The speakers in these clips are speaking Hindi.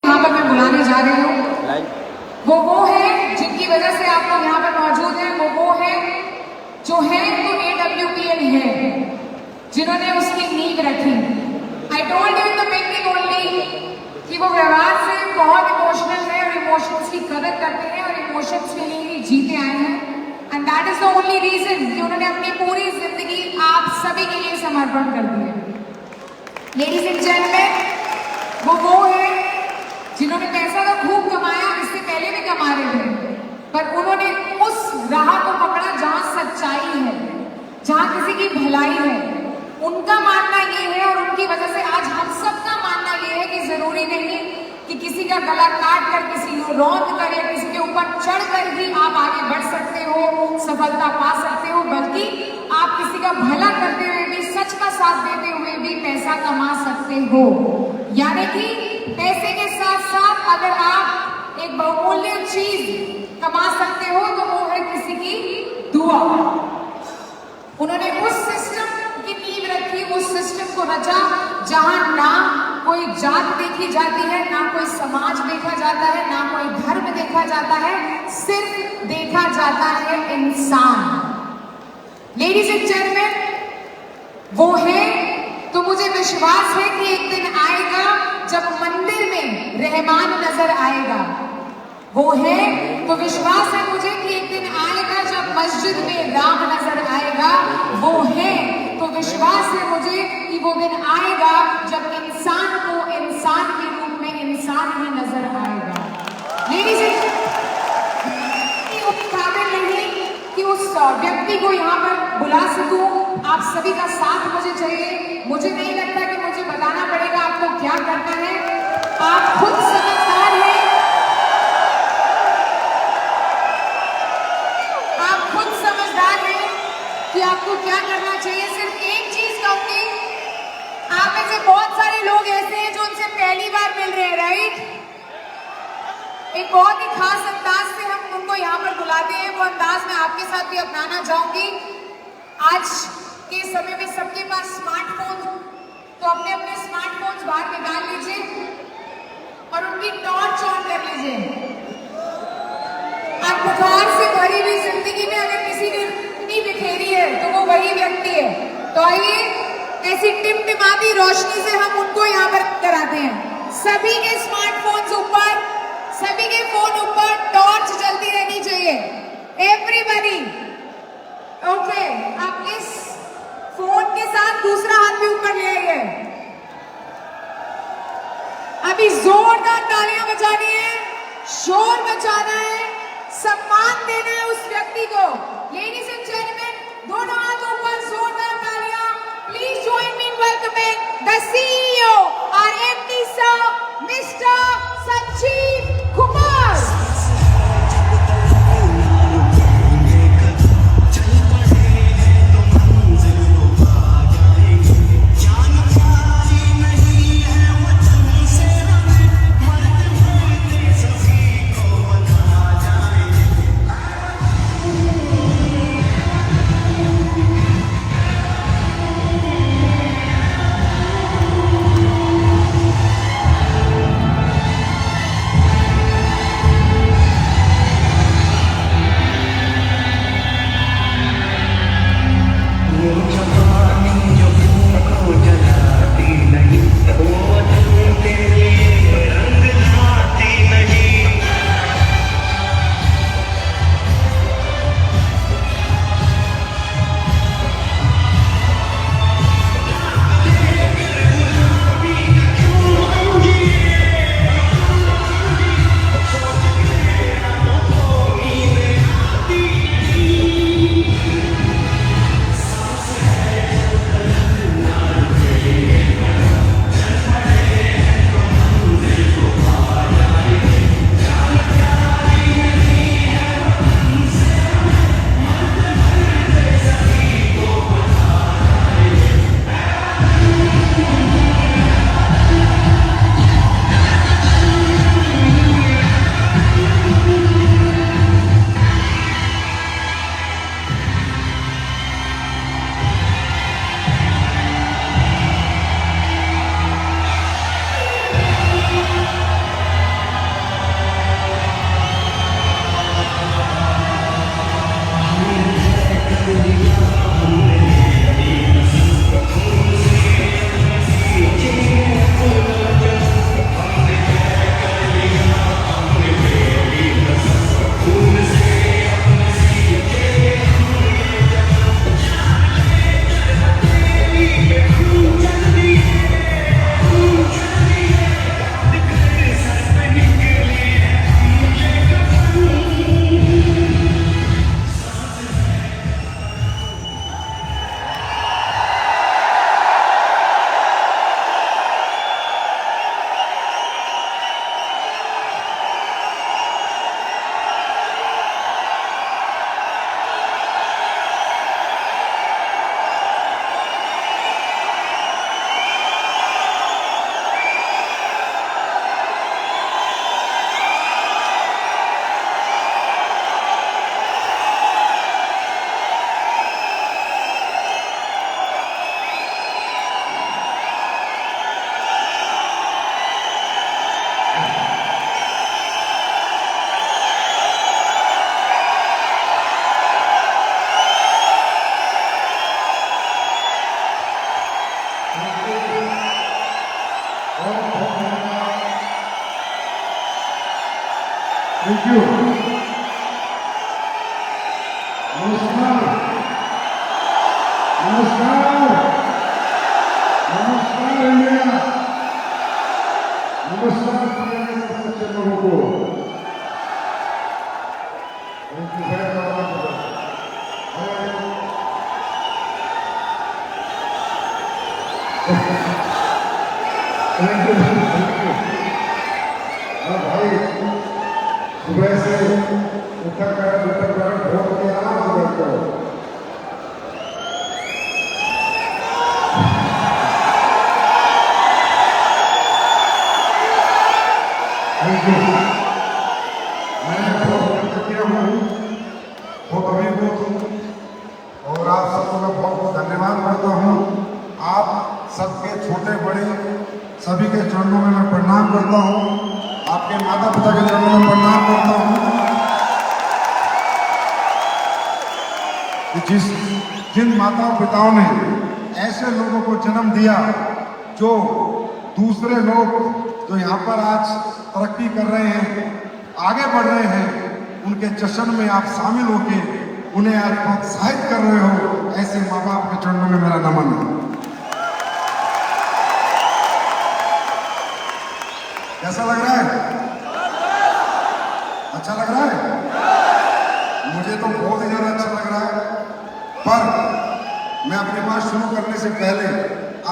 यहाँ पर मैं बुलाने जा रही हूँ, वो है जिनकी वजह से आप लोग यहाँ पर मौजूद हैं। वो है जो है तो AWPL है, जिन्होंने उसकी नींव रखी। I told you in the beginning only कि वो व्यवहार से बहुत इमोशनल है और इमोशंस की कदर करते हैं और इमोशंस के लिए ही जीते आए हैं। And that is the only reason कि उन्होंने अपनी पूरी जिंदगी आप सभी के लिए समर्पण कर दी है। लेडीज एंड जेंटलमैन, वो है जिन्होंने पैसा तो खूब कमाया, इससे पहले भी कमा रहे थे, पर उन्होंने उस राह को पकड़ा जहां सच्चाई है, जहां किसी की भलाई है। उनका मानना ये है और उनकी वजह से आज हम सबका मानना ये है कि जरूरी नहीं कि किसी का गला काट कर, किसी को रौंद कर या किसी के ऊपर चढ़ कर ही आप आगे बढ़ सकते हो, सफलता पा सकते हो, बल्कि आप किसी का भला करते हुए भी, सच का साथ देते हुए भी पैसा कमा सकते हो। यानी कि पैसे के साथ साथ अगर आप एक बहुमूल्य चीज कमा सकते हो तो वो है किसी की दुआ। उन्होंने उस सिस्टम की नींव रखी, उस सिस्टम को रचा जहां ना कोई जात देखी जाती है, ना कोई समाज देखा जाता है, ना कोई धर्म देखा जाता है, सिर्फ देखा जाता है इंसान। लेडीज एंड जेंटलमैन, वो है तो मुझे विश्वास है कि एक दिन आएगा जब मंदिर में रहमान नजर आएगा। वो है तो विश्वास है मुझे कि एक दिन आएगा जब मस्जिद में राम नजर आएगा। वो है तो विश्वास है मुझे कि वो दिन आएगा जब इंसान को इंसान के रूप में इंसान ही नजर आएगा। लेडीज एंड काबिल नहीं कि उस व्यक्ति को यहाँ पर बुला सकूं। आप सभी का साथ मुझे चाहिए। मुझे नहीं लगता कि मुझे बताना पड़ेगा आपको क्या करना है, आप खुद समझदार हैं, आप खुद समझदार हैं कि आपको क्या करना चाहिए। सिर्फ एक चीज कहूंगी, आप में से बहुत सारे लोग ऐसे हैं जो उनसे पहली बार मिल रहे हैं, राइट? एक बहुत ही खास अंदाज से हम उनको यहाँ पर बुलाते हैं। वो अंदाज मैं आपके साथ भी अपनाना चाहूंगी। आज के समय में सबके पास स्मार्टफोन, तो अपने अपने स्मार्टफोन्स बाहर निकाल लीजिए और उनकी टॉर्च ऑन कर लीजिए। आप बुखार से भरी हुई जिंदगी में अगर किसी ने नहीं बिखेरी है तो वो वही व्यक्ति है। तो आइए ऐसी टिमटिमाती रोशनी से हम उनको यहाँ पर कराते हैं। सभी के स्मार्टफोन्स ऊपर, सभी के फोन ऊपर टॉर्च जलती रहनी चाहिए। एवरीबॉडी ओके, आप इस फोन के साथ दूसरा हाथ भी ऊपर ले आइए। अभी जोरदार तालियां बजानी है, शोर मचाना है, सम्मान देना है उस व्यक्ति को। लेडीज एंड जेंटलमैन, दोनों हाथ ऊपर, जोरदार तालियां। Please join me in welcoming the CEO, our MD sir, Mr. Sanjeev Kumar। Thank you. नमस्कार नमस्कार नमस्कार इंडिया, नमस्कार सच्चे लोगों को। Thank you very much. Thank you भाई, सुबह से उठकर भोट के आराम से बैठो। Thank you. मैं बहुत कृतज्ञ हूँ, बहुत अभिभूत हूँ और आप सबको मैं बहुत बहुत धन्यवाद करता हूँ। आप सबके छोटे बड़े सभी के चरणों में मैं प्रणाम करता हूँ, आपके माता पिता के चरणों में प्रणाम करता हूँ। जिन माता पिताओं ने ऐसे लोगों को जन्म दिया, जो दूसरे लोग जो यहाँ पर आज तरक्की कर रहे हैं, आगे बढ़ रहे हैं, उनके जश्न में आप शामिल होके उन्हें आज प्रोत्साहित कर रहे हो, ऐसे माँ बाप के चरणों में मेरा नमन है। कैसा लग रहा है? अच्छा लग रहा है? मुझे तो बहुत ही ज्यादा अच्छा लग रहा है। पर मैं अपनी बात शुरू करने से पहले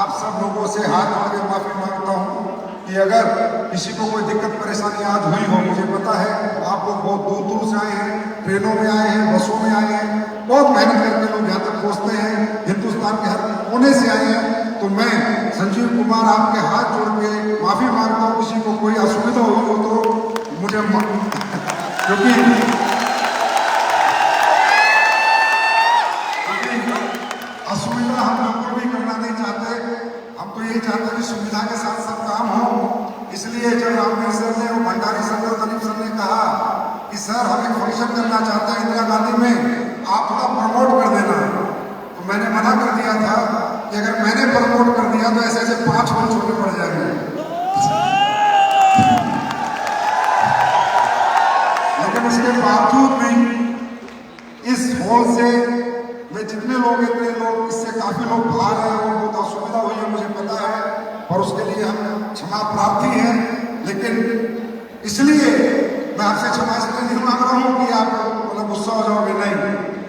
आप सब लोगों से हाथ जोड़ के माफी मांगता हूं कि अगर किसी को कोई दिक्कत परेशानी आज हुई हो, मुझे पता है आप लोग बहुत दूर दूर से आए हैं, ट्रेनों में आए हैं, बसों में आए हैं, बहुत मेहनत करके लोग यहाँ तक पहुंचते हैं, हिंदुस्तान के हर कोने से आए हैं। तो मैं संजीव कुमार आपके हाथ जोड़ के माफी मांगता हूँ, किसी को कोई असुविधा हुई हो तो मुझे क्योंकि असुविधा हम बिल्कुल भी करना नहीं चाहते। हम तो यही चाहते हैं कि सुविधा के साथ सब काम हो। इसलिए जब रामवीर सर ने और भंडारी सर और दलीप सर ने कहा कि सर हम एक फंक्शन करना चाहते हैं इंदिरा गांधी में, आप थोड़ा प्रमोट कर देना, तो मैंने मना कर दिया था कि अगर मैंने प्रमोट कर दिया तो ऐसे ऐसे 5 और छोटे पड़ जाएंगे। लेकिन उसके बावजूद भी इस हॉल से में जितने लोग, इतने लोग, इससे काफी लोग बाहर हैं, और बहुत असुविधा हुई है मुझे पता है, और उसके लिए हम क्षमा प्रार्थी हैं। लेकिन इसलिए मैं आपसे क्षमा इसलिए नहीं मांग रहा हूँ कि आप मतलब गुस्सा हो जाओगे, नहीं,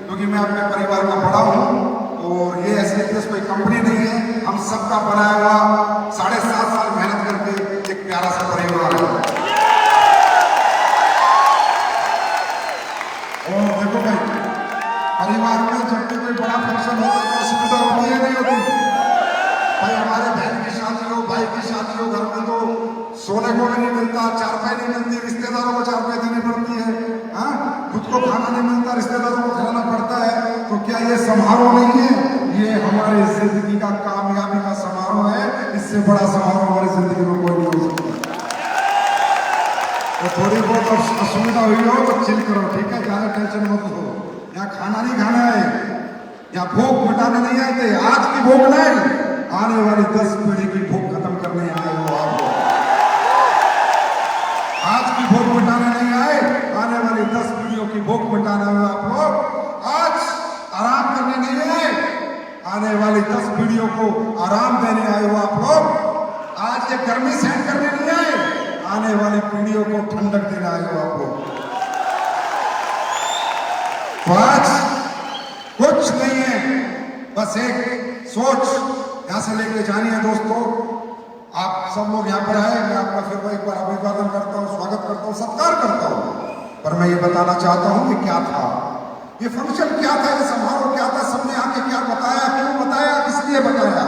क्योंकि मैं अपने परिवार का बड़ा हूँ और ये ऐसी कोई कंपनी नहीं है, हम सबका बनाया हुआ 7.5 साल मेहनत करके एक प्यारा सा परिवार है। और देखो भाई, परिवार में जब भी कोई बड़ा फंक्शन होता है तो असुविधा होती है, नहीं होती भाई? हमारे बहन की शादी हो, भाई की शादी हो, घर में तो सोने को भी नहीं मिलता, चारपाई नहीं मिलती, रिश्तेदारों को चारपाई देनी पड़ती है, हाँ, खुद को खाना नहीं मिलता, रिश्तेदारों को खिलाना पड़ता है। तो क्या ये समारोह नहीं है? ये हमारी जिंदगी का कामयाबी का समारोह है। इससे बड़ा समारोह हमारी जिंदगी में कोई नहीं हो सकता। तो थोड़ी बहुत असुविधा हुई हो तो चिल करो, ठीक है? ज्यादा टेंशन मत लो। यहाँ खाना नहीं खाना है, यहाँ भूख मिटाने नहीं आए थे। आज की भूख नहीं, आने वाली 10 पीढ़ी की भूख खत्म करने आए हो आप लोग। आज की भूख मिटाने नहीं आए, आने वाली 10 पीढ़ियों की भूख मिटाने आए आप लोग। आज आराम करने नहीं आए, आने वाली 10 पीढ़ियों को आराम देने आए हो आप लोग। आज ये गर्मी सहन करने नहीं आए, आने वाली पीढ़ियों को ठंडक देने आए हो आप लोग। तो आज कुछ नहीं है, बस एक सोच यहां से लेके जानी है। दोस्तों, आप सब लोग यहाँ पर आए, मैं आपका फिर एक बार अभिवादन करता हूँ, स्वागत करता हूँ, सत्कार करता हूँ। पर मैं ये बताना चाहता हूँ कि क्या था ये फंक्शन, क्या था ये समारोह, क्या था, सबने आके क्या बताया, क्यों बताया, किस लिए बताया,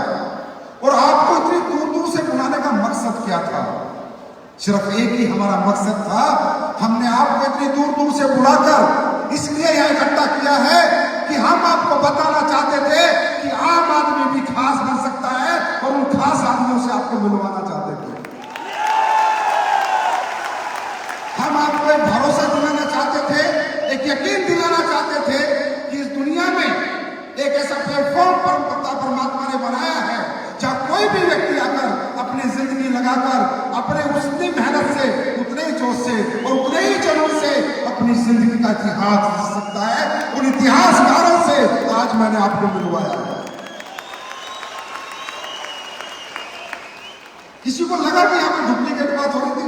और आपको इतनी दूर दूर से बुलाने का मकसद क्या था? सिर्फ एक ही हमारा मकसद था, हमने आपको इतनी दूर दूर से बुलाकर इसलिए यहाँ इकट्ठा किया है कि हम आपको बताना चाहते थे कि आम आदमी भी खास बन सकता है, और उन खास आदमियों से आपको मिलवाना चाहते थे। हम आपको एक भरोसा दिलाना चाहते थे, एक यकीन दिलाना चाहते थे कि इस दुनिया में एक ऐसा प्लेटफॉर्म परमात्मा ने बनाया है जहां कोई भी व्यक्ति आकर अपनी जिंदगी लगाकर अपने उतनी मेहनत से, उतने ही जोश से और उतने ही जुनून से इतिहास लिख सकता है। उन इतिहासकारों से आज मैंने आपको मिलवाया है। किसी को लगा कि यहाँ पे डुप्लीकेट बात हो रही थी?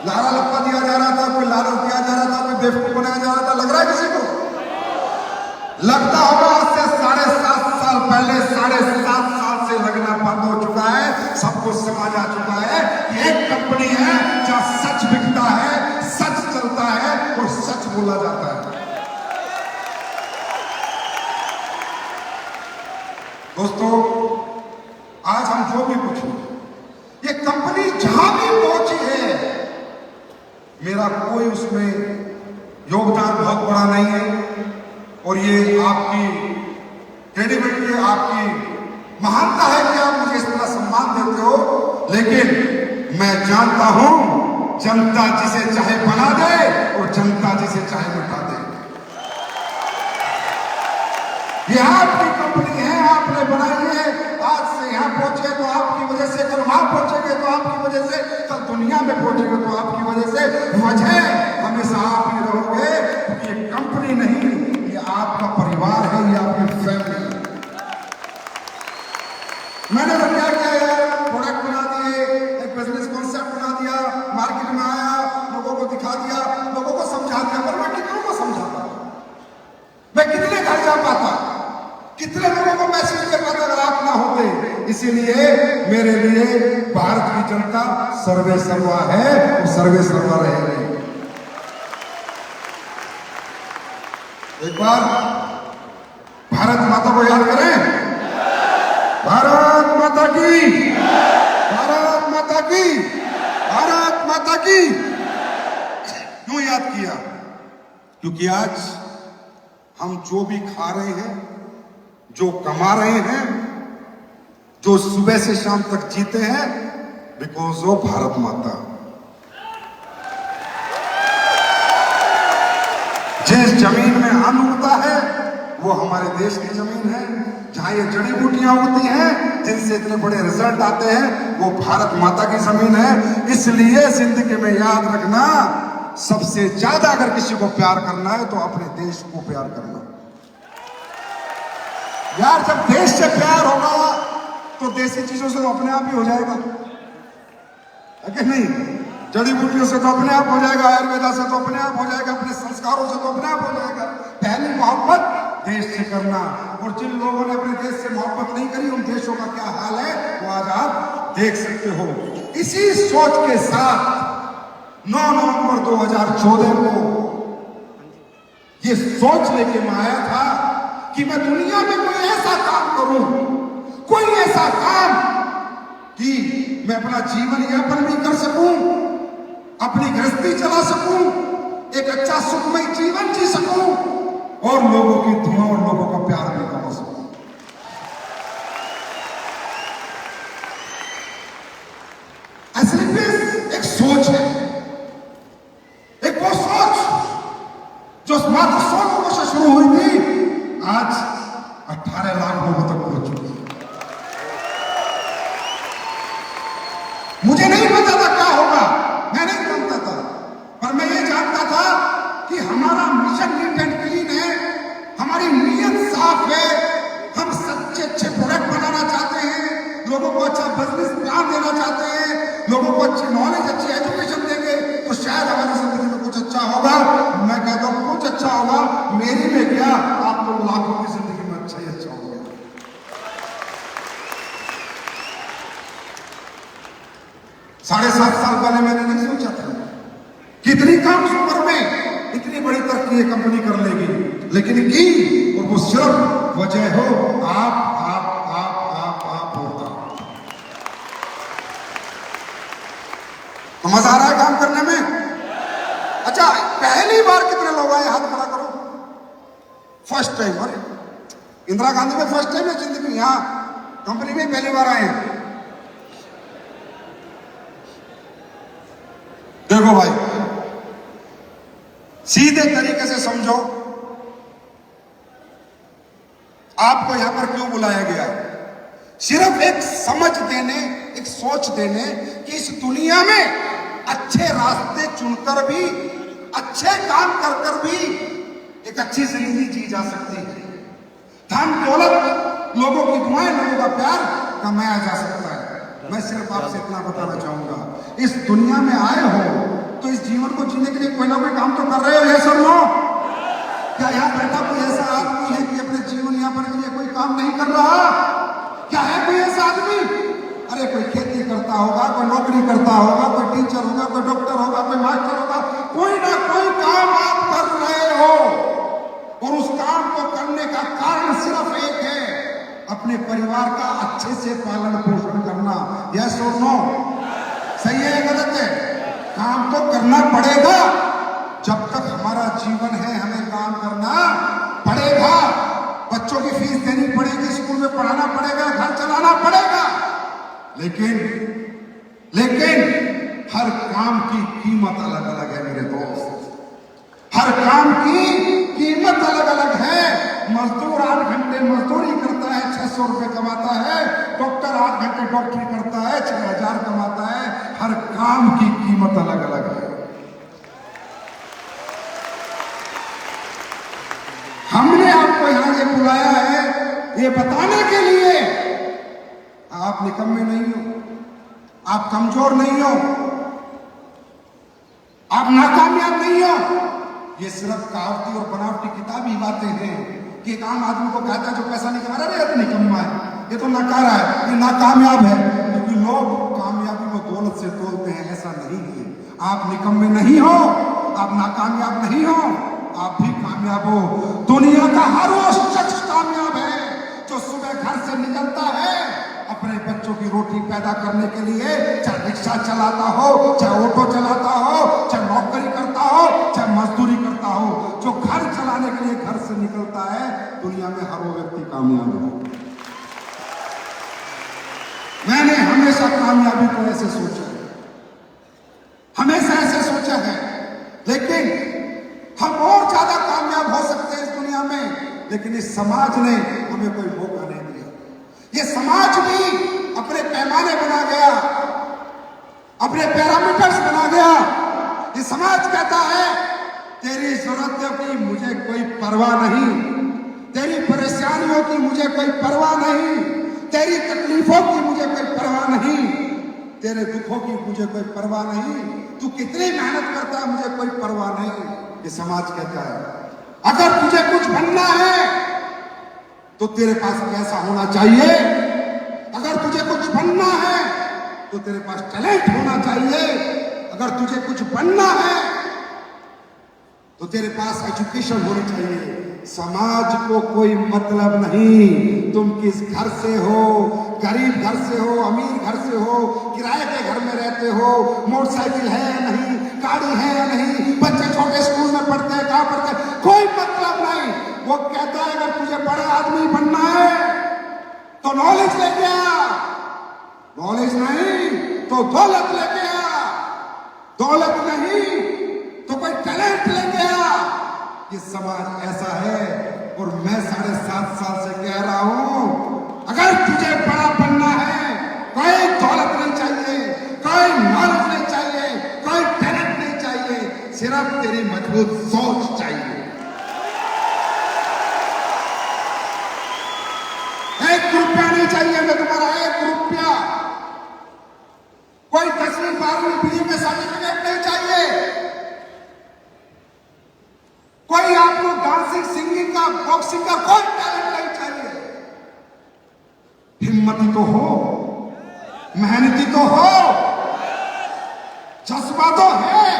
लारा लप्पा दिया जा रहा था, कोई लालच दिया जा रहा था, कोई बेवकूफ बनाया जा रहा था, लग रहा है किसी को? लगता होगा आज से 7.5 साल पहले, 7.5 साल से लगना बंद हो चुका है। सबको समझ आ चुका है कि एक कंपनी है जहां सच बिकता है, सच चलता है और सच बोला जाता है। दोस्तों, आज हम जो भी पूछें, ये कंपनी जहां भी पहुंची है, मेरा कोई उसमें योगदान बहुत बड़ा नहीं है। और ये आपकी क्रेडिबिलिटी है, आपकी महानता है कि आप मुझे इस तरह सम्मान देते हो। लेकिन मैं जानता हूं, जनता जिसे चाहे बना दे और जनता जिसे चाहे मिटा दे। ये आपकी कंपनी है, आपने बनाई है। आज से यहां पहुंचे तो आपकी वजह से, कल वहां पहुंचेंगे तो आपकी वजह से, कल दुनिया में पहुंचेंगे तो आपकी वजह से। वजह हमेशा आप ही रहोगे, क्योंकि ये कंपनी नहीं, ये आपका परिवार है, ये आपकी फैमिली है। मैंने तो क्या किया यार, प्रोडक्ट बना दिए, एक बिजनेस कॉन्सेप्ट बना दिया, मार्केट में आया, लोगों को दिखा दिया, लोगों को समझा दिया। पर मैं कितनों को समझाता, मैं कितने घर जा पाता, कितने लोगों को मैसेज कर पाता अगर आप ना होते। इसीलिए मेरे लिए भारत की जनता सर्वे सर्वा है और सर्वे सर्वा रहेगी। एक बार भारत माता को याद करें। भारत माता की, भारत माता की, भारत माता की। क्यों याद किया? क्योंकि आज हम जो भी खा रहे हैं, जो कमा रहे हैं, जो सुबह से शाम तक जीते हैं, बिकॉज ऑफ भारत माता। जिस जमीन में अन्न उगता है वो हमारे देश की जमीन है। जहां ये जड़ी बूटियां होती हैं, जिनसे इतने बड़े रिजल्ट आते हैं, वो भारत माता की जमीन है। इसलिए जिंदगी में याद रखना, सबसे ज्यादा अगर किसी को प्यार करना है तो अपने देश को प्यार करना। यार, जब देश से प्यार होगा तो देसी चीजों से तो अपने आप ही हो जाएगा, है कि नहीं? जड़ी बूटियों से तो अपने आप हो जाएगा, आयुर्वेदा से तो अपने आप हो जाएगा, अपने संस्कारों से तो अपने आप हो जाएगा। पहली मोहब्बत देश से करना। और जिन लोगों ने अपने देश से मोहब्बत नहीं करी, उन देशों का क्या हाल है वो आज आप देख सकते हो। इसी सोच के साथ 9 नवंबर 2014 को ये सोच लेके मैं आया था कि मैं दुनिया में कोई ऐसा काम करूं, कोई ऐसा काम कि मैं अपना जीवन यापन भी कर सकूं, अपनी गृहस्थी चला सकूं, एक अच्छा सुखमय जीवन जी सकूं और लोगों की दुआ और लोगों का प्यार भी कमा सकूं। सिर्फ एक सोच है, एक वो सोच जो मात्र 100 लोगों से शुरू हुई थी, आज 18 लाख लोगों तक पहुंच चुकी है। मुझे नहीं पता था क्या होगा, मैं नहीं जानता था, पर मैं ये जानता था कि हमारा मिशन नीट एंड क्लीन है, हमारी नीयत साफ है, हम सच्चे अच्छे प्रोडक्ट बनाना चाहते हैं, लोगों को अच्छा बिजनेस प्लान देना चाहते हैं, लोगों को अच्छी नॉलेज, अच्छी एजुकेशन देंगे तो शायद हमारी जिंदगी में कुछ अच्छा होगा। मैं कहता हूं कुछ अच्छा होगा, मेरी में क्या, आप तो लाखों की जिंदगी में अच्छा ही अच्छा होगा। 7.5 साल पहले मैंने नहीं सोचा था कि इतनी कम उम्र में इतनी बड़ी तरक्की ये कंपनी कर लेगी, लेकिन की, और वो सिर्फ वजह हो आप होता। तो मजा आ रहा है काम करने में? अच्छा, पहली बार कितने लोग आए, हाथ खड़ा करो। First time? अरे इंदिरा गांधी में फर्स्ट टाइम है जिंदगी, यहां कंपनी में पहली बार आए हैं। देखो भाई, सीधे तरीके से समझो, आपको यहां पर क्यों बुलाया गया है। सिर्फ एक समझ देने, एक सोच देने कि इस दुनिया में अच्छे रास्ते चुनकर भी अच्छे काम कर कर भी एक अच्छी जिंदगी जी जा सकती है। धन दौलत, लोगों की दुआएं, लोगों का प्यार कमाया जा सकता है। मैं सिर्फ आपसे इतना बताना चाहूंगा, इस दुनिया में आए हो तो इस जीवन को जीने के लिए कोई ना कोई काम तो कर रहे हो, ये सुन लो। क्या यहाँ बैठा कोई ऐसा आदमी है कि अपने जीवन यापन के लिए कोई काम नहीं कर रहा? क्या है कोई ऐसा आदमी? अरे कोई खेती करता होगा, कोई नौकरी करता होगा, कोई टीचर होगा, कोई डॉक्टर होगा, कोई मास्टर होगा, कोई ना कोई काम आप कर रहे हो। और उस काम को करने का कारण सिर्फ एक है, अपने परिवार का अच्छे से पालन पोषण करना। यस और नो? सही है गलत है? काम तो करना पड़ेगा, जब तक हमारा जीवन है हमें काम करना पड़ेगा। बच्चों की फीस देनी पड़ेगी, स्कूल में पढ़ाना पड़ेगा, घर चलाना पड़ेगा, लेकिन हर काम की कीमत अलग अलग है मेरे दोस्त। हर काम की कीमत अलग अलग है। मजदूर 8 घंटे मजदूरी करता है, 600 रुपए कमाता है। डॉक्टर 8 घंटे डॉक्टरी करता है, 6000 कमाता है। हर काम की कीमत अलग अलग है। हमने आपको यहां ये बुलाया है ये बताने के लिए आप निकम्मे नहीं हो, आप कमजोर नहीं हो, आप नाकामयाब नहीं हो। ये सिर्फ कहावती और बनावटी किताबी बातें हैं कि एक आम आदमी को कहता है जो पैसा नहीं कमा रहा है, ये तो निकम्मा है, ये तो नकारा है, ये नाकामयाब है। क्योंकि लोग कामयाबी को दौलत से तोलते हैं, ऐसा नहीं है। आप निकम्मे नहीं हो, आप नाकामयाब नहीं हो, आप भी कामयाब हो। दुनिया का हर वो शख्स कामयाब है जो सुबह घर से निकलता है अपने बच्चों की रोटी पैदा करने के लिए, चाहे रिक्शा चलाता हो, चाहे ऑटो चलाता हो, चाहे नौकरी करता हो, चाहे मजदूरी करता हो, जो घर चलाने के लिए घर से निकलता है, दुनिया में हर वो व्यक्ति कामयाब है। मैंने हमेशा कामयाबी को ऐसे सोचा है, हमेशा ऐसे सोचा है, लेकिन हम और ज्यादा कामयाब हो सकते हैं इस दुनिया में, लेकिन इस समाज ने हमें कोई मौका नहीं दिया। ये समाज भी अपने पैमाने बना गया, अपने पैरामीटर्स बना गया। ये समाज कहता है तेरी जरूरतों की मुझे कोई परवाह नहीं, तेरी परेशानियों की मुझे कोई परवाह नहीं, तेरी तकलीफों की मुझे कोई परवाह नहीं, तेरे दुखों की मुझे कोई परवाह नहीं, तू कितनी मेहनत करता है मुझे कोई परवाह नहीं। ये समाज कहता है अगर तुझे कुछ बनना है तो तेरे पास पैसा होना चाहिए, अगर तुझे कुछ बनना है तो तेरे पास टैलेंट होना चाहिए, अगर तुझे कुछ बनना है तो तेरे पास एजुकेशन होनी चाहिए। समाज को कोई मतलब नहीं तुम किस घर से हो, गरीब घर से हो, अमीर घर से हो, किराए के घर में रहते हो, मोटरसाइकिल है या नहीं, गाड़ी है या नहीं, बच्चे छोटे स्कूल में पढ़ते हैं, कहां पढ़ते हैं, कोई मतलब नहीं। वो कहता है अगर तुझे बड़ा आदमी बनना है तो नॉलेज लेके आ, नॉलेज नहीं तो दौलत लेके आ, दौलत नहीं तो कोई टैलेंट लेके आ। ये समाज ऐसा है और मैं 7.5 साल से कह रहा हूं अगर तुझे बड़ा बनना है कोई दौलत नहीं चाहिए, कोई नॉलेज नहीं चाहिए, कोई टैलेंट नहीं चाहिए, सिर्फ तेरी मजबूत सोच चाहिए। 1 रुपया नहीं चाहिए मैं तुम्हारा, 1 रुपया। कोई 10वीं 12वीं बीई में सर्टिफिकेट नहीं चाहिए, कोई आपको डांसिंग सिंगिंग का बॉक्सिंग का कोई टैलेंट नहीं चाहिए। हिम्मती तो हो, मेहनती तो हो, जज्बा तो है,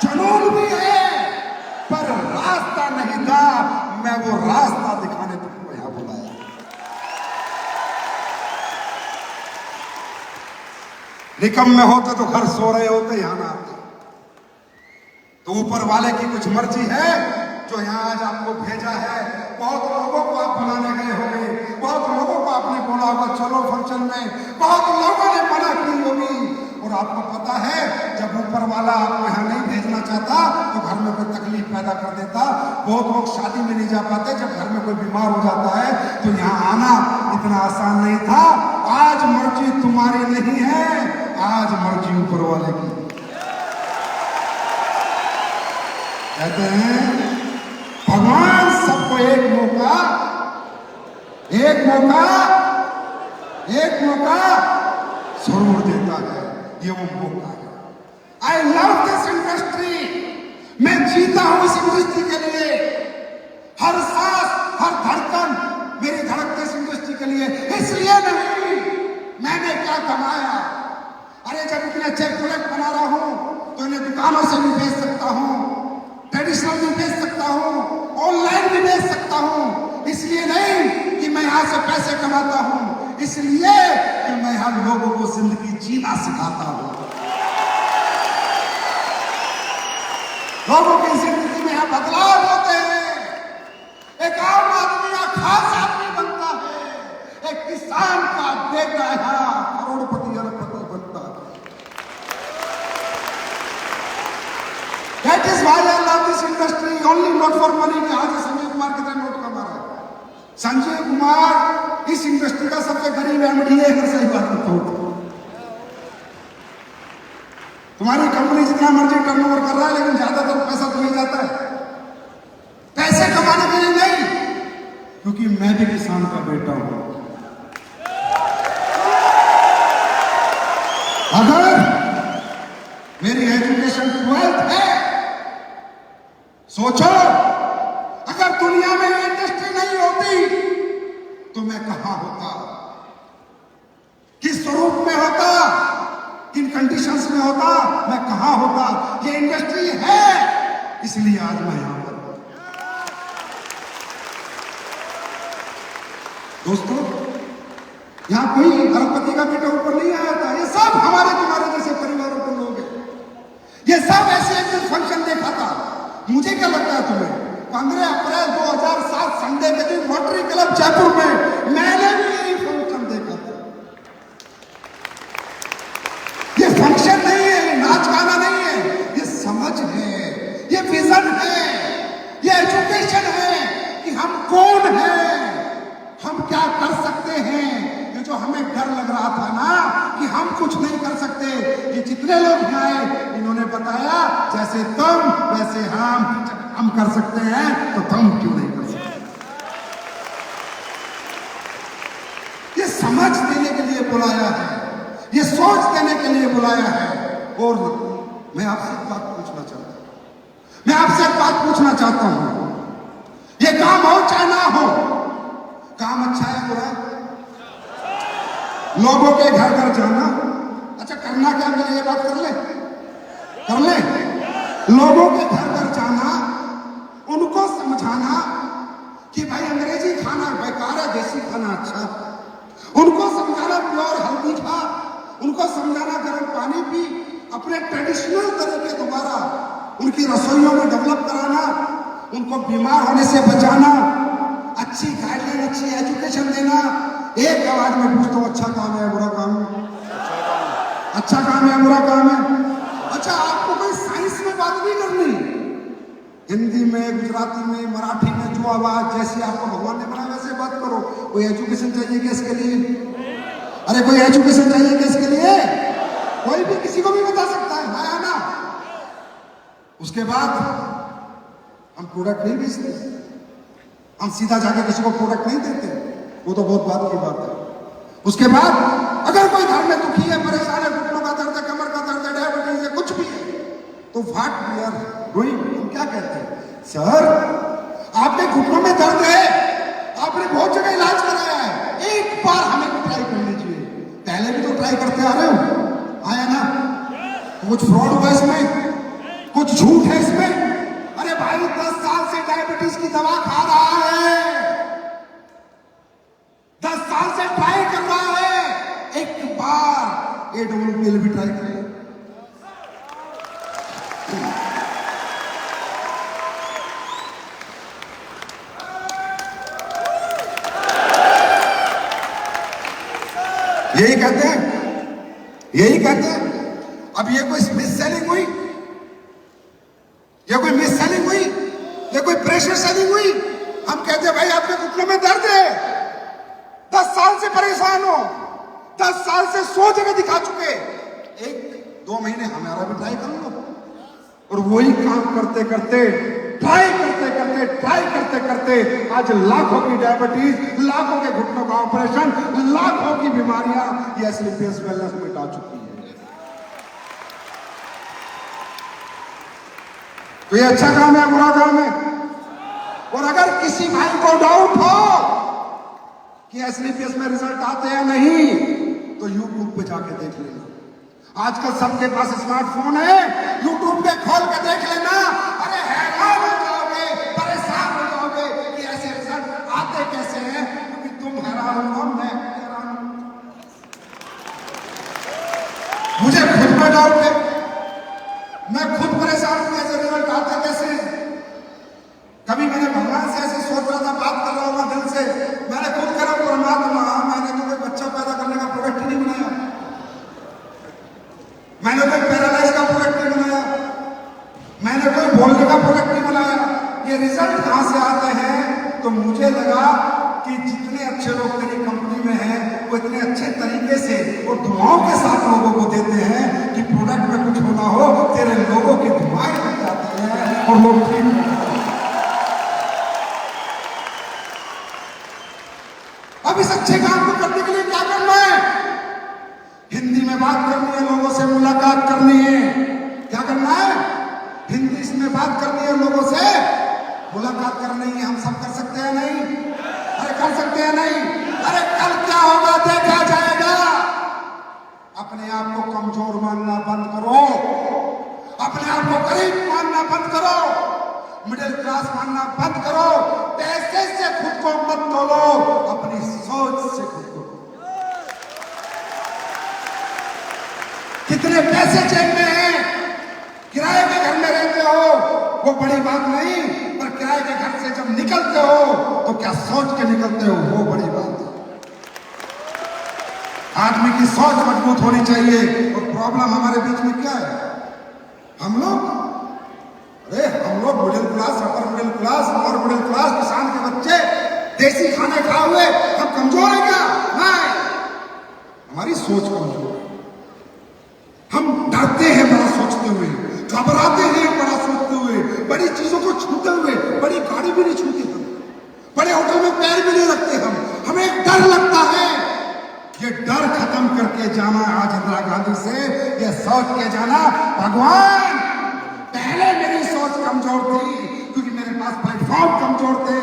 जुनून भी है, पर रास्ता नहीं था। मैं वो रास्ता दिखाने तुमको यहां बुलाया। निकम्मे होते तो घर सो रहे होते, यहां ना आते। तो ऊपर वाले की कुछ मर्जी है जो यहाँ आज आपको भेजा है। बहुत लोगों को आप बुलाने गए होंगे, बहुत लोगों को आपने बोला होगा चलो फंक्शन में, बहुत लोगों ने मना की होगी। और आपको पता है जब ऊपर वाला आपको यहाँ नहीं भेजना चाहता तो घर में कोई तकलीफ पैदा कर देता। बहुत लोग शादी में नहीं जा पाते, जब घर में कोई बीमार हो जाता है तो यहाँ आना इतना आसान नहीं था। आज मर्जी तुम्हारी नहीं है, आज मर्जी ऊपर वाले की। कहते हैं भगवान सबको एक मौका जरूर देता है। ये वो मौका है। I love this industry. मैं जीता हूं इस इंडस्ट्री के लिए। हर सांस हर धड़कन मेरी धड़कती इस इंडस्ट्री के लिए। इसलिए नहीं मैंने क्या कमाया। अरे जब इतने अच्छे प्रोडक्ट बना रहा हूं तो इन्हें दुकानों से भी बेच सकता हूं, ट्रेडिशनल भी बेच सकता हूं, ऑनलाइन भी बेच सकता हूं। इसलिए नहीं कि मैं यहां से पैसे कमाता हूं, इसलिए कि मैं यहां लोगों को जिंदगी जीना सिखाता हूं। लोगों की जिंदगी में यहां बदलाव होते हैं। एक आम आदमी या खास आदमी बनता है। एक किसान का बेटा यहां करोड़पति अरबपति बनता है। That is why I love this industry, only not for money। कि आज संजय कुमार कितने नोट कमा रहा है। संजय कुमार इस इंडस्ट्री का सबसे गरीब एमडी है। अगर सही बात बताओ तो तुम्हारी कंपनी जितना मर्जी टर्नओवर कर रहा है, लेकिन ज्यादातर पैसा तो नहीं जाता है पैसे कमाने के लिए नहीं, क्योंकि मैं भी किसान का बेटा हूं। अगर मेरी एजुकेशन 12th है, सोचो अगर दुनिया में ये इंडस्ट्री नहीं होती तो मैं कहां होता, किस स्वरूप में होता, किन कंडीशंस में होता, मैं कहां होता। ये इंडस्ट्री है इसलिए आज मैं यहां पर। दोस्तों यहां कोई अरबपति का बेटा ऊपर नहीं आया था। ये सब हमारे तुम्हारे जैसे परिवारों के लोग हैं। ये सब ऐसे एक फंक्शन देखा था। मुझे क्या लगता है तुम्हें 15 अप्रैल 2007 संडे के दिन रोटरी क्लब जयपुर में मैंने भी यही फंक्शन देखा था। ये फंक्शन नहीं है, ये नाच गाना नहीं है, ये समझ है, ये विजन है, ये एजुकेशन है कि हम कौन हैं, हम क्या कर सकते हैं। ये जो हमें डर लग रहा था ना कि हम कुछ नहीं कर सकते, ये जितने लोग आए इन्होंने बताया जैसे तुम वैसे हम कर सकते हैं तो तुम क्यों नहीं कर सकते। ये समझ देने के लिए बुलाया है, ये सोच देने के लिए बुलाया है। और मैं आपसे एक बात पूछना चाहता हूं, ये काम हो चाहे ना हो, काम अच्छा है बुरा है? लोगों के घर घर जाना, अच्छा करना क्या, मेरे ये बात कर ले लोगों के घर घर जाना, उनको समझाना कि भाई अंग्रेजी खाना बेकार है, देसी खाना अच्छा। उनको समझाना प्योर हल्दी खा, उनको समझाना गर्म पानी पी, अपने ट्रेडिशनल तरीके दोबारा उनकी रसोइयों में डेवलप कराना, उनको बीमार होने से बचाना, अच्छी गाइडलाइन, अच्छी एजुकेशन देना। एक आवाज में पूछता हूं, अच्छा काम है बुरा काम है? अच्छा काम है बुरा काम है? अच्छा आपको कोई साइंस में बात नहीं करनी, हिंदी में, गुजराती में, मराठी में, जो आवाज जैसी आपको भगवान ने बनाया वैसे बात करो। कोई एजुकेशन चाहिए कि इसके लिए? अरे कोई एजुकेशन चाहिए कि इसके लिए? कोई भी किसी को भी बता सकता है ना। उसके बाद हम प्रोडक्ट नहीं बेचते, हम सीधा जाके किसी को प्रोडक्ट नहीं देते, वो तो बहुत बात की बात है। उसके बाद अगर कोई घर में दुखी है, परेशान है, घुटनों का दर्द है, कमर का दर्द है, डायबिटीज है, कुछ भी है, तो व्हाट वी आर डूइंग, हम क्या कहते हैं, सर आपके घुटनों में दर्द है, आपने बहुत जगह इलाज कराया है, एक बार हमें भी ट्राई कर लीजिए। पहले भी तो ट्राई करते आ रहे हो, आया ना? कुछ फ्रॉड हुआ इसमें, कुछ झूठ है इसमें। अरे भाई 10 साल से डायबिटीज की दवा खा रहा है, 10 साल से ट्राई कर रहा है, एक बार AWPL भी ट्राई करें। यही कहते हैं। अब ये कोई मिस सेलिंग हुई, ये कोई मिस सेलिंग हुई, ये कोई प्रेशर सेलिंग हुई? हम कहते हैं भाई आपके घुटनों में दर्द है, 10 साल से परेशान हो, 10 साल से 100 जगह दिखा चुके, 1-2 महीने हमारा भी ट्राई कर लो। और वही काम करते करते ट्राई करते करते आज लाखों की डायबिटीज, लाखों के घुटनों का ऑपरेशन, लाखों की बीमारियां ये एसलीपीएस वेलनेस मिटा चुकी है। तो ये अच्छा काम है, बुरा काम है? और अगर किसी भाई को डाउट हो कि एसलीपीएस में रिजल्ट आते हैं नहीं, तो यूट्यूब पे जाके देख लेना। आजकल सबके पास स्मार्टफोन है, यूट्यूब पे खोल के देख लेना। अरे हैरान हो जाओगे, परेशान हो जाओगे कि ऐसे रिजल्ट आते कैसे हैं, क्योंकि तुम हैरान हो, मैं हैरान हूं। मुझे खुद पर डाउट है, मैं खुद परेशान हूं ऐसे रिजल्ट आते कैसे हैं। कभी मैंने भगवान से ऐसे सोच रहा था, बात कर रहा हूँ दिल से, मैंने खुद करा परमात्मा, मैंने तो कोई बच्चा पैदा करने का प्रोडक्ट ही नहीं बनाया, मैंने कोई पैरालाइज का प्रोडक्ट नहीं बनाया, मैंने कोई बोलने का प्रोडक्ट नहीं बनाया। ये रिजल्ट कहां से आते हैं? तो मुझे लगा कि जितने अच्छे लोग तेरी कंपनी में हैं वो इतने अच्छे तरीके से और दुआओं के साथ लोगों को देते हैं कि प्रोडक्ट में कुछ होना हो, तेरे लोगों की दुआएं लग जाती हैं और लोग ठीक हो जाते हैं। अब इस अच्छे काम को करने के लिए क्या करना है? हिंदी में बात करनी है, लोगों से मुलाकात करनी है। क्या करना है? हिंदी में बात करनी है, लोगों से मुलाकात करनी है। हम सब कर सकते हैं नहीं? अरे कर सकते हैं नहीं? अरे कल क्या होगा देखा जाएगा। अपने आप को कमजोर मानना बंद करो, अपने आप को गरीब मानना बंद करो, मिडिल क्लास मानना बंद करो, पैसे से खुद को मत तोलो, अपनी सोच से खुद को। कितने पैसे जेब में हैं, किराए के घर में रहते हो, वो बड़ी बात नहीं, पर किराए के घर से जब निकलते हो तो क्या सोच के निकलते हो, वो बड़ी बात है। आदमी की सोच मजबूत होनी चाहिए। और प्रॉब्लम हमारे बीच में क्या है? हम लोग middle class, upper middle class, lower middle class, किसान के बच्चे देसी खाने खाए हुए हम कमजोर हैं क्या? नहीं, हमारी सोच कमजोर है। हम डरते हैं बड़ा सोचते हुए, घबराते हैं बड़ा सोचते हुए, बड़ी चीजों को छूते हुए, बड़ी गाड़ी भी नहीं छूते हम, बड़े होटल में पैर भी नहीं रखते हम, हमें एक डर लगता है। ये डर खत्म करके जाना आज इंदिरा गांधी से, ये सोच के जाना, भगवान पहले मेरी सोच कमजोर थी क्योंकि मेरे पास प्लेटफॉर्म कमजोर थे,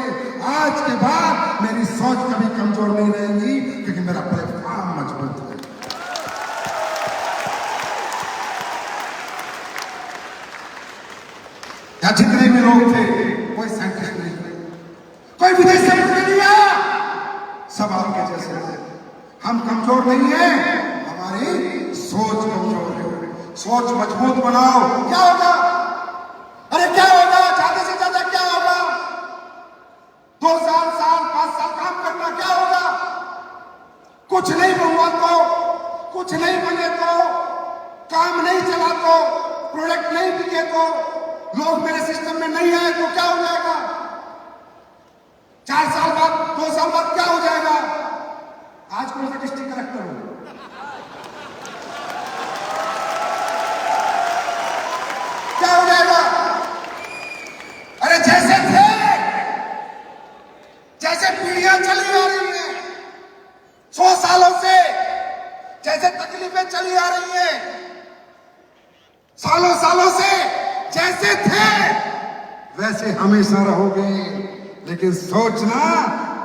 आज के बाद मेरी सोच कभी कमजोर नहीं रहेगी क्योंकि मेरा प्लेटफॉर्म मजबूत है। या जितने भी लोग थे, कोई साइंटिस्ट नहीं थे, कोई विदेश से नहीं आया, सब आपके जैसे थे। हम कमजोर नहीं है, हमारी सोच कमजोर है। सोच मजबूत बनाओ, क्या होगा? अरे क्या होगा? ज्यादा से ज्यादा क्या होगा? 2 साल 5 साल काम करना, क्या होगा? कुछ नहीं बनवा तो, कुछ नहीं बने तो, काम नहीं चला तो, प्रोडक्ट नहीं बिके तो, लोग मेरे सिस्टम में नहीं आए तो क्या हो जाएगा? 4 साल बाद, 2 साल बाद क्या हो जाएगा? आज कौन सा डिस्ट्रिक्ट कलेक्टर हूं, क्या हो जाएगा? अरे जैसे थे, जैसे पीढ़ियां चली आ रही हैं 100 सालों से, जैसे तकलीफें चली आ रही हैं सालों सालों से, जैसे थे वैसे हमेशा रहोगे। लेकिन सोचना,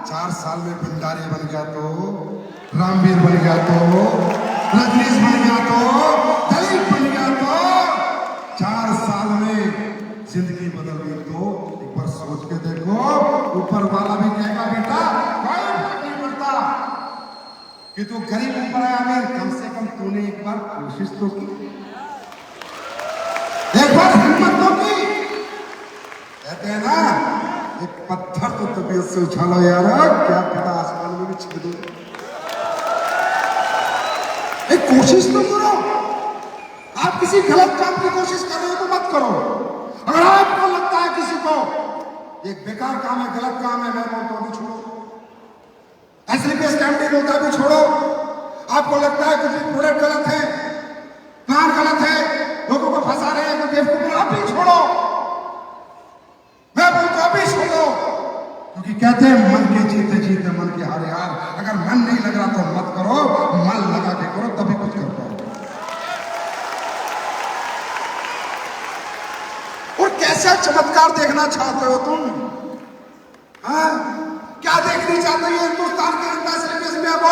4 साल में भंडारी बन गया तो, रामवीर बन गया तो, रजनीश बन गया तो, दलित बन गया तो, 4 साल में जिंदगी बदल गई तो एक बार सोच के देखो। ऊपर वाला भी कहेगा बेटा कोई फर्क नहीं पड़ता कि तू गरीब ऊपर आया, अमीर, कम से कम तूने एक बार कोशिश तो की, एक बार हिम्मत तो की। कहते हैं ना, एक पत्थर तो तबीयत से उछालो यार, क्या पता आसमान में भी छेद हो। एक कोशिश तो करो। आप किसी गलत काम की कोशिश कर रहे हो तो मत करो। अगर आपको लगता है किसी को एक बेकार काम है, गलत काम है, मैं बोलता हूं छोड़ो। एसलीपीएस कैंपेन होता है भी छोड़ो। आपको लगता है कुछ प्रोडक्ट गलत है, प्लान गलत है, लोगों को फंसा रहे हैं, तो बेवकूफ आप भी कहते हैं मन के जीते जीते मन के हारे हार। अगर मन नहीं लग रहा तो मत करो, मन लगा के करो तभी कुछ कर पाओगे। और कैसा चमत्कार देखना चाहते हो तुम? हाँ, क्या देखनी चाहते हो हिंदुस्तान के अंदर सिलेबस में? अब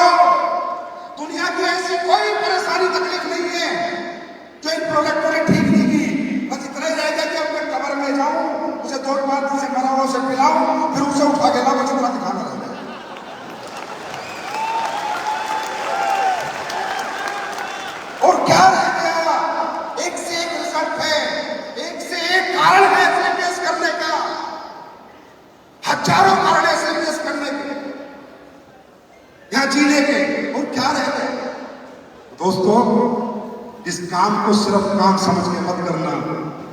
दुनिया की ऐसी कोई परेशानी तकलीफ नहीं है जो इन प्रोजेक्टों ने ठीक नहीं की। बस इतना ही रहेगा कि अब मैं कब्र में जाऊं, उसे 2 दिन से मरा हुआ उसे पिलाऊं, फिर उसे उठा के लाऊं, बस इतना दिखाना रहेगा। और क्या रह गया? एक से एक रिजल्ट है, एक से एक कारण है सिलेबस करने का, हजारों कारण है सिलेबस करने के, यहां जीने के। और क्या रह गया? दोस्तों, इस काम को सिर्फ काम समझ के मत करना,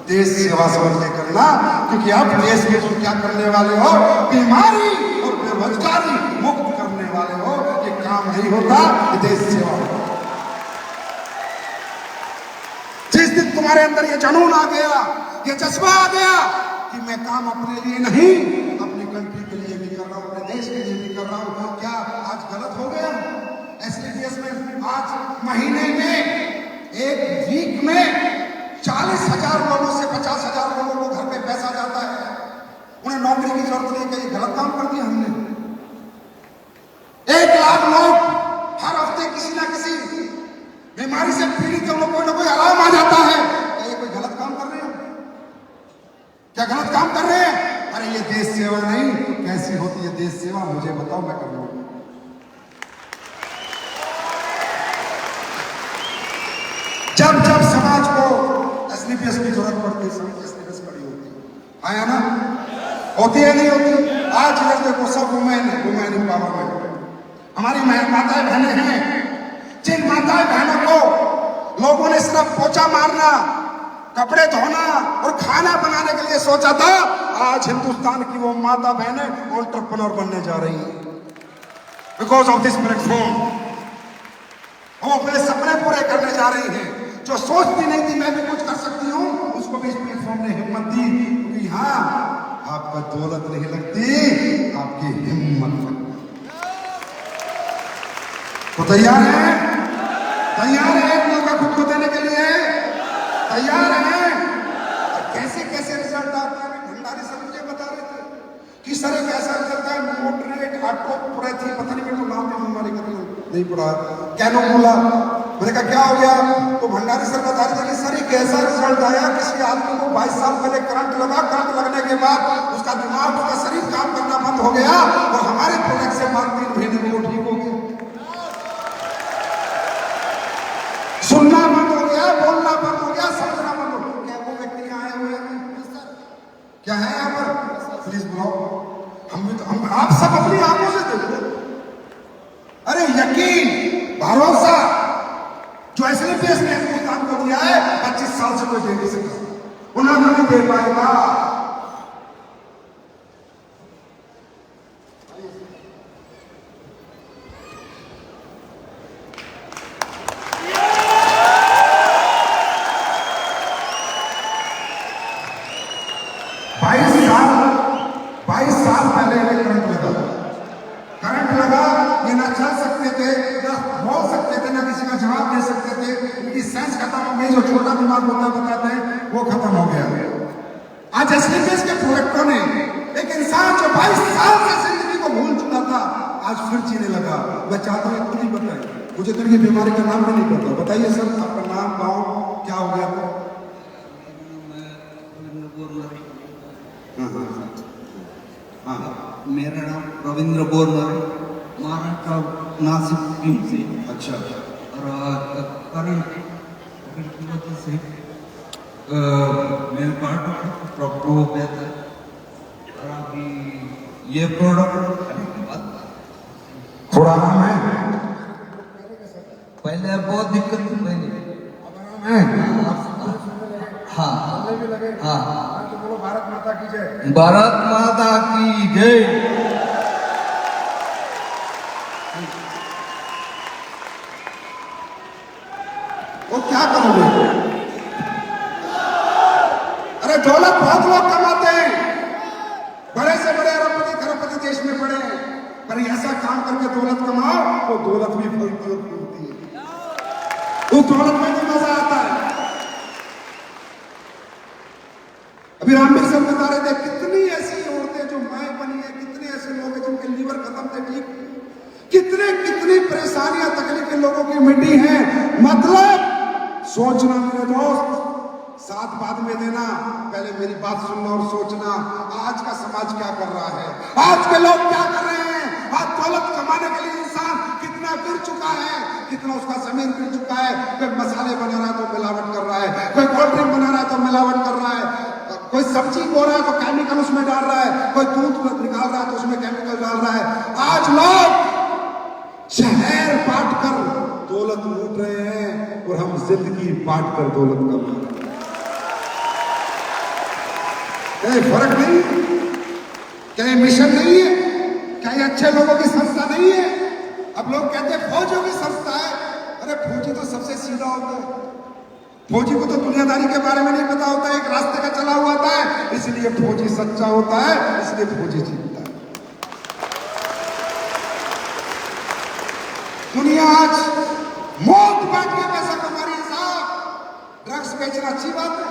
देश सेवा समझ के करना। क्योंकि अब देश में तुम क्या करने वाले हो? बीमारी और बेरोजगारी मुक्त करने वाले हो। ये काम नहीं होता, ये देश सेवा होता। जिस दिन तुम्हारे अंदर ये जुनून आ गया, ये जज्बा आ गया कि मैं काम अपने लिए नहीं, अपनी कंट्री के लिए भी कर रहा हूं, अपने देश के लिए भी कर रहा हूं। क्या आज गलत हो गया? एसलीपीएस में आज महीने में, एक वीक में 40,000 लोगों से 50,000 लोगों को घर में पैसा जाता है, उन्हें नौकरी की जरूरत नहीं। कहीं गलत काम कर दिया हमने? 1 लाख लोग हर हफ्ते किसी ना किसी बीमारी से पीड़ित लोगों को ना कोई आराम आ जाता है। ये कोई गलत काम कर रहे हैं? क्या गलत काम कर रहे हैं? अरे ये देश सेवा नहीं। कैसी होती है देश सेवा? मुझे बताओ, मैं कर लूंगा। जब जब समाज को एसलीपीएस की जरूरत पड़ती है, समाज एसलीपीएस खड़ी होती है। आया ना? होती है नहीं होती? आज इधर देखो, सब वुमेन एम्पावरमेंट। हमारी माताएं बहनें हैं, जिन माताएं बहनों को लोगों ने सिर्फ पोछा मारना, कपड़े धोना और खाना बनाने के लिए सोचा था, आज हिंदुस्तान की वो माता बहनें एंटरप्रेन्योर बनने जा रही हैं बिकॉज ऑफ दिस प्लेटफॉर्म। वो अपने सपने पूरे करने जा रही हैं। जो सोचती नहीं थी मैं भी कुछ कर सकती हूँ, उसको भी इस प्लेटफॉर्म ने हिम्मत दी। क्योंकि हाँ, आपका दौलत नहीं लगती, आपकी हिम्मत लगती। तो तैयार है? तैयार है एक मौका खुद को देने के लिए? तैयार है? कैसे कैसे रिजल्ट आता है? भंडारी सर मुझे बता रहे थे कि सर एक ऐसा रिजल्ट है, मोटरेट ऑटोप्रेथी, पता नहीं मेरे को नाम नहीं पढ़ा, कैनो बोला। मैंने कहा क्या हो गया? तो भंडारी सर बता रहे थे कि सर एक ऐसा रिजल्ट आया, किसी आदमी को 22 साल पहले करंट लगा, करंट लगने के बाद उसका दिमाग, उसका शरीर काम करना बंद हो गया और हमारे प्रोडक्ट से बाद 3 महीने में वो ठीक हो गया। सुनना बंद हो गया, बोलना बंद हो गया, समझना बंद हो गया। क्या वो व्यक्ति आए हुए हैं? क्या है यहाँ पर? प्लीज बुलाओ। हम आप सब अपनी आंखों से देखो। अरे यकीन, भरोसा जो एसलीपीएस ने हिंदुस्तान को दिया है, 25 साल से कोई दे नहीं सकता, उन्होंने नहीं दे पाएगा। बाईस साल पहले करंट लगा, ये ना चल सकते थे, ना बोल सकते थे, ना किसी का जवाब दे सकते थे। उनकी सेंस खत्म हो गई, जो छोटा दिमाग होता बताते हैं वो खत्म हो गया। आज एसलीपीएस के प्रोडक्टों ने एक इंसान जो 22 साल से जिंदगी को भूल चुका था, आज फिर जीने लगा। मैं चाहता हूँ खुद ही बताइए, मुझे तो इनकी बीमारी का नाम भी नहीं पता। बताइए सर, आपका नाम, गाँव, क्या हो गया था? मेरा नाम रविंद्र बोरनर है, महाराष्ट्र नासिक से। अच्छा। और करंट की वजह से मेरे पार्ट प्रॉब्लम हो गया था। और अभी ये प्रोडक्ट के बाद थोड़ा आराम है? पहले बहुत दिक्कत थी, पहले अब आराम है? हाँ हाँ, तो बोलो भारत माता की जय। भारत माता की जय। वो क्या करोगे? अरे दौलत बहुत लोग कमाते हैं, बड़े से बड़े अरबपति खरबपति देश में पड़े पर ऐसा काम करके दौलत कमाओ तो दौलत भी फलती है, उस दौलत में भी मजा आता है। अभी रामवीर सर बता रहे थे कितनी ऐसी औरतें जो माए बनी है, कितने ऐसे लोग हैं जिनके लीवर खत्म थे, ठीक, कितनी परेशानियां तकलीफें लोगों की मिटी हैं। मतलब सोचना मेरे दोस्त, साथ बाद में देना, पहले मेरी बात सुनना और सोचना आज का समाज क्या कर रहा है, आज के लोग क्या कर रहे हैं। आज दौलत कमाने के लिए इंसान कितना गिर चुका है, कितना उसका जमीन गिर चुका है। कोई मसाले बना रहा है तो मिलावट कर रहा है, कोई कोल्ड ड्रिंक बना रहा है तो मिलावट कर रहा है, कोई सब्जी बो रहा है तो केमिकल उसमें डाल रहा है, कोई दूध निकाल रहा है तो उसमें केमिकल डाल रहा है। आज लोग शहर बांट कर दौलत लूट रहे हैं और हम जिंदगी बांट कर दौलत कमा रहे हैं। क्या ये फर्क नहीं? क्या ये मिशन नहीं है? क्या ये अच्छे लोगों की संस्था नहीं है? अब लोग कहते हैं फौजियों की संस्था है। अरे फौजी तो सबसे सीधा होता है, फौजी को तो दुनियादारी के बारे में नहीं पता होता है, एक रास्ते का चला हुआ होता है, इसलिए फौजी सच्चा होता है, इसलिए फौजी जीतता है। दुनिया आज मौत बांट के पैसा कमा रही है साहब। ड्रग्स बेचना अच्छी बात है?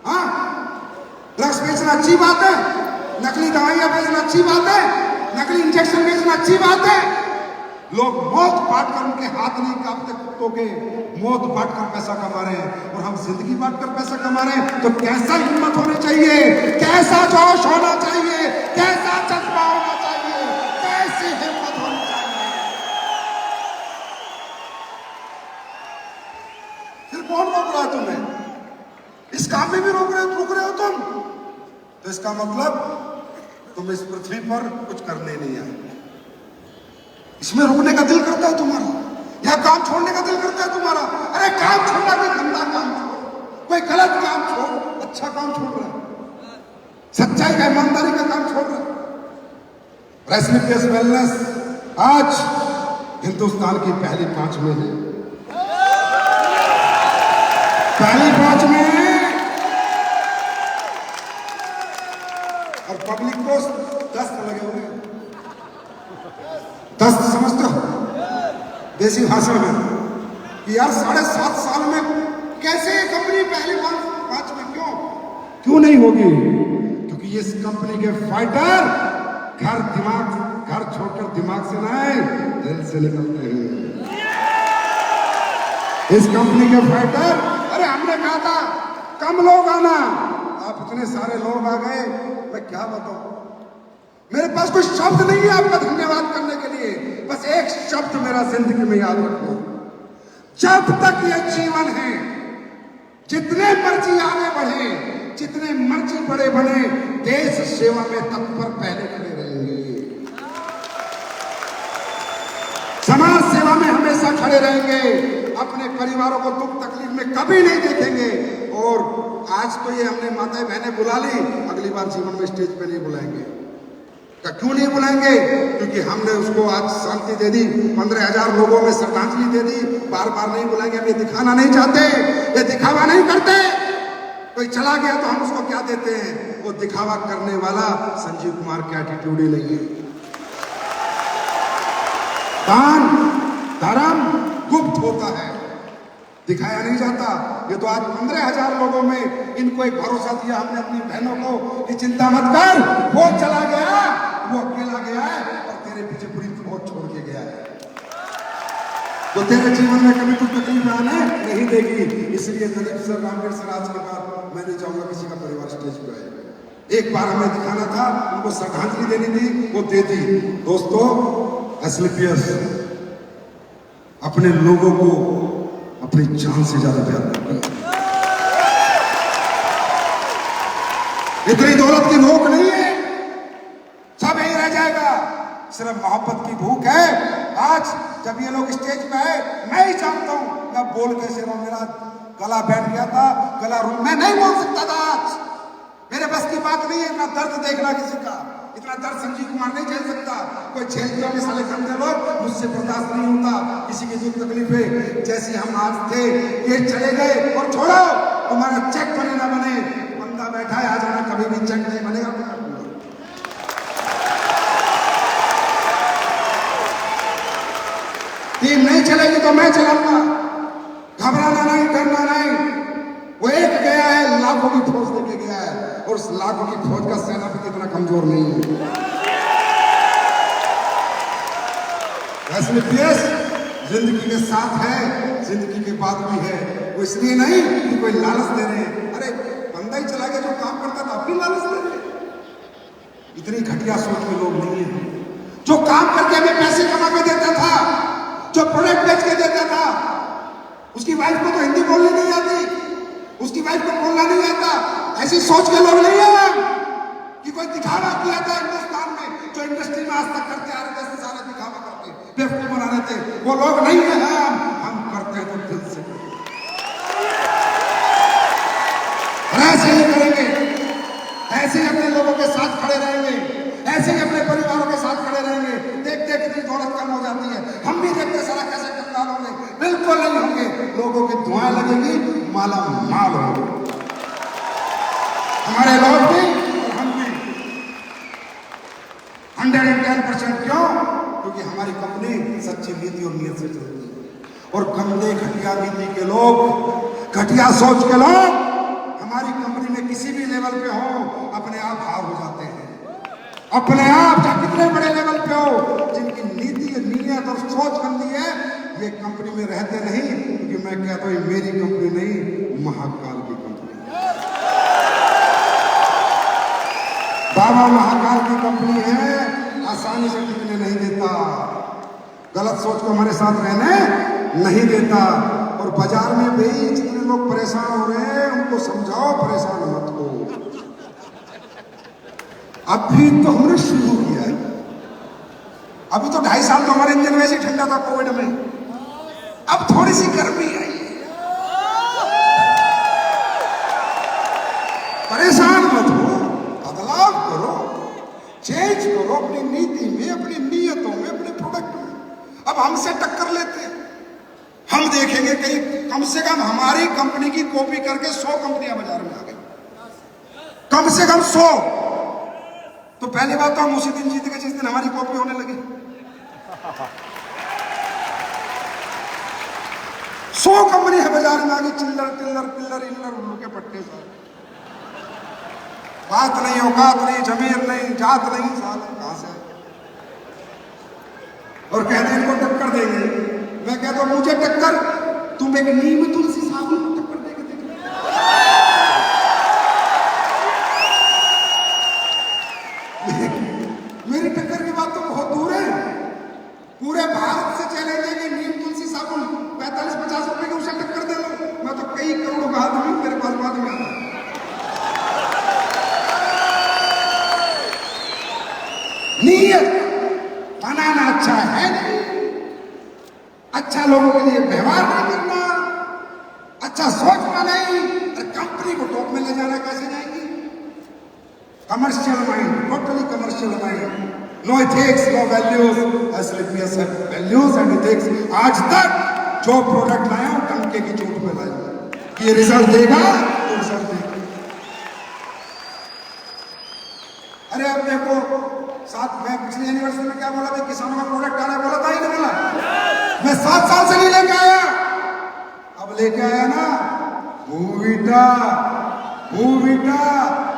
हाँ, ड्रग्स बेचना अच्छी बात है, नकली दवाइयां बेचना अच्छी बात है, नकली इंजेक्शन बेचना अच्छी बात है। लोग मौत बांट कर, उनके हाथ नहीं कांपते कुत्तों के, मौत बांट कर पैसा कमा रहे हैं और हम जिंदगी बांट कर पैसा कमा रहे हैं। तो कैसा हिम्मत होनी चाहिए, कैसा जोश होना चाहिए, कैसा जज्बा होना चाहिए, कैसी हिम्मत होनी चाहिए। फिर कौन रोक रहा है तुम्हें? इस काम में भी रुक रहे हो तुम, तो इसका मतलब तुम इस पृथ्वी पर कुछ करने नहीं आए। इसमें रुकने का दिल करता है तुम्हारा, या काम छोड़ने का दिल करता है तुम्हारा? अरे काम छोड़ना, कोई गंदा काम छोड़, कोई गलत काम छोड़, अच्छा काम छोड़ रहा है, सच्चाई का, ईमानदारी का काम छोड़ रहा है। रेस्लिपियस वेलनेस आज हिंदुस्तान की पहली 5 में है, पहली 5 में है। और पब्लिक को दस्त लगे हुए हैं। दस्त समझते हो देसी भाषा में कि यार 7.5 साल में कैसे ये कंपनी पहली 5 में क्यों नहीं होगी? क्योंकि ये इस कंपनी के फाइटर घर छोड़कर दिमाग से नहीं, दिल से निकलते हैं। इस कंपनी के फाइटर, अरे हमने कहा था कम लोग आना, आप इतने सारे लोग आ गए, मैं क्या बताऊं। मेरे पास कोई शब्द नहीं है आपका धन्यवाद करने के लिए। बस एक शब्द मेरा जिंदगी में याद रखो, जब तक ये जीवन है, जितने मर्जी आगे बढ़े, जितने मर्जी बड़े बने, देश सेवा में तत्पर पहले खड़े रहेंगे, समाज सेवा में हमेशा खड़े रहेंगे, अपने परिवारों को दुख तकलीफ में कभी नहीं देखेंगे। और आज तो ये हमने माताएं बहनें बुला ली, अगली बार जीवन में स्टेज पे नहीं बुलाएंगे। क्यों नहीं बुलाएंगे? क्योंकि हमने उसको आज शांति दे दी, 15,000 लोगों में श्रद्धांजलि दे दी। बार बार नहीं बुलाएंगे, हम ये दिखाना नहीं चाहते, ये दिखावा नहीं करते। कोई चला गया तो हम उसको क्या देते हैं? वो दिखावा करने वाला संजीव कुमार का एटीट्यूड ही नहीं है। दान धर्म गुप्त होता है, दिखाया नहीं जाता। ये तो आज 15,000 लोगों में इनको एक भरोसा दिया हमने अपनी बहनों को कि चिंता मत कर, वो चला गया, वो अकेला गया है और तेरे पीछे पूरी बहुत छोड़ के गया है, तो तेरे जीवन में कभी कुछ तकलीफ आने नहीं देगी। इसलिए दिलीप सर, रामवीर सर, आज के बाद मैं नहीं चाहूंगा किसी का परिवार स्टेज पे आए। एक बार हमें दिखाना था, उनको श्रद्धांजलि देनी थी, वो दे दी। दोस्तों, एसलीपीएस अपने लोगों को अपनी जान से ज्यादा प्यार करता है। इतनी दौलत की भूख नहीं है, सब यही रह जाएगा, सिर्फ मोहब्बत की भूख है। आज जब ये लोग स्टेज पे आए, मैं ही जानता हूं मैं बोल कैसे रहा हूं, मेरा गला बैठ गया था, गला रूम में नहीं बोल सकता था। आज मेरे बस की बात नहीं है इतना दर्द देखना किसी का, इतना दर्द संजीव कुमार नहीं झेल सकता। कोई झेलते होंगे साले गंदे लोग, मुझसे बर्दाश्त नहीं होता किसी की दुख तकलीफें। जैसे हम आज थे, ये चले गए और छोड़ो, तुम्हारा चेक बने ना बने, बंदा बैठा है, आ जाना, कभी भी चेक नहीं बनेगा। टीम नहीं चलेगी तो मैं चलाऊंगा। घबराना नहीं, डरना नहीं। वो एक गया है, लाखों की फौज लेके गया है, और उस लाखों की फौज का सेनापति इतना कमजोर नहीं है। एसलीपीएस जिंदगी के साथ है, जिंदगी के बाद भी है। वो इसलिए नहीं कि कोई लालच दे रहे हैं। अरे बंदा ही चला गया जो काम करता था, अपनी लालच दे रहे। इतनी घटिया सोच के लोग नहीं है। जो काम करके हमें पैसे कमा के देता था, जो प्रोडक्ट बेच के देता था, उसकी वाइफ को तो हिंदी बोलनी नहीं आती, उसकी वाइफ को बोलना नहीं आता। ऐसी सोच के लोग नहीं है कि कोई दिखावा किया था हिंदुस्तान में, जो इंडस्ट्री में आज तक करते आ रहे थे, सारा दिखावा करके बेवकूफ बना रहे थे। वो लोग नहीं है। हम करते हैं तो दिल से, ऐसे ही करेंगे, ऐसे ही अपने लोगों के साथ खड़े रहेंगे, ऐसे ही अपने परिवारों के साथ खड़े रहेंगे। देखते कितनी दौलत कम हो जाती है, हम भी देखते सारा कैसे कंगाल होंगे। बिल्कुल नहीं होंगे। लोगों की दुआएं लगेंगी, माला माल होंगे हमारे लोग भी और हम भी। 110%। क्यों? क्योंकि हमारी कंपनी सच्ची नीति और नियत से चलती है। और गंदे घटिया नीति के लोग, घटिया सोच के लोग हमारी कंपनी में किसी भी लेवल पे हो, अपने आप हार हो जाते हैं। अपने आप, चाहे कितने बड़े लेवल पे हो, जिनकी नीति, नीयत और सोच गंदी है, ये कंपनी में रहते नहीं। क्योंकि मैं कहता हूं मेरी कंपनी नहीं, महाकाल की कंपनी, बाबा महाकाल की कंपनी है। आसानी से टिकने नहीं देता, गलत सोच को हमारे साथ रहने नहीं देता। और बाजार में भी जितने लोग परेशान हो रहे हैं, उनको समझाओ परेशान मत हो। अभी तो हमने शुरू किया है। अभी तो 2.5 साल तो हमारे इंजन वैसे ही ठंडा था कोविड में। अब थोड़ी सी गर्मी आई है, परेशान मत हो, बदलाव करो, चेंज करो अपनी नीति में, अपनी नीयतों में, अपने प्रोडक्ट में। अब हमसे टक्कर लेते हैं, हम देखेंगे कहीं कम से कम हमारी कंपनी की कॉपी करके 100 कंपनियां बाजार में आ गई, कम से कम 100। तो पहली बात तो हम उसी दिन जीत गए जिस दिन हमारी कॉपी होने लगी। 100 कंपनी है बाजार में आ गई, चिल्लर टिल्लर पिल्लर इल्लर उल्लू के पट्टे सारे। बात नहीं, औकात नहीं, जमीर नहीं, जात नहीं, साल कहां से। और कहते हैं इनको टक्कर देंगे। मैं कहता हूं मुझे टक्कर, तुम एक नीम तुलसी साबुन को टक्कर देके देखो। मेरी टक्कर की बात तो बहुत दूर है। पूरे भारत से चैलेंज है कि नीम तुलसी साबुन 45-50 रुपए की उसे टक्कर दे लो। मैं तो कई करोड़ों का आदमी, मेरे पास बाद में आता। नीयत बनाना अच्छा है नहीं, अच्छा लोगों के लिए व्यवहार नहीं करना, अच्छा सोचना नहीं। कंपनी को टॉप में ले जाना कैसे जाएगी? Commercial mind, totally commercial mind, no ethics, no values. एसलीपीएस है वैल्यूज एंड एथिक्स। आज तक जो प्रोडक्ट लाया हूं टंके की चोट पे लाया, ये रिजल्ट देगा तो रिजल्ट देगा। अरे अब देखो, साथ में पिछली एनिवर्सरी में क्या बोला भाई, किसानों का प्रोडक्ट आना बोला था ही नहीं बोला? मैं 7 साल से नहीं लेके आया, अब लेके आया ना। मूवीटा, मूवीटा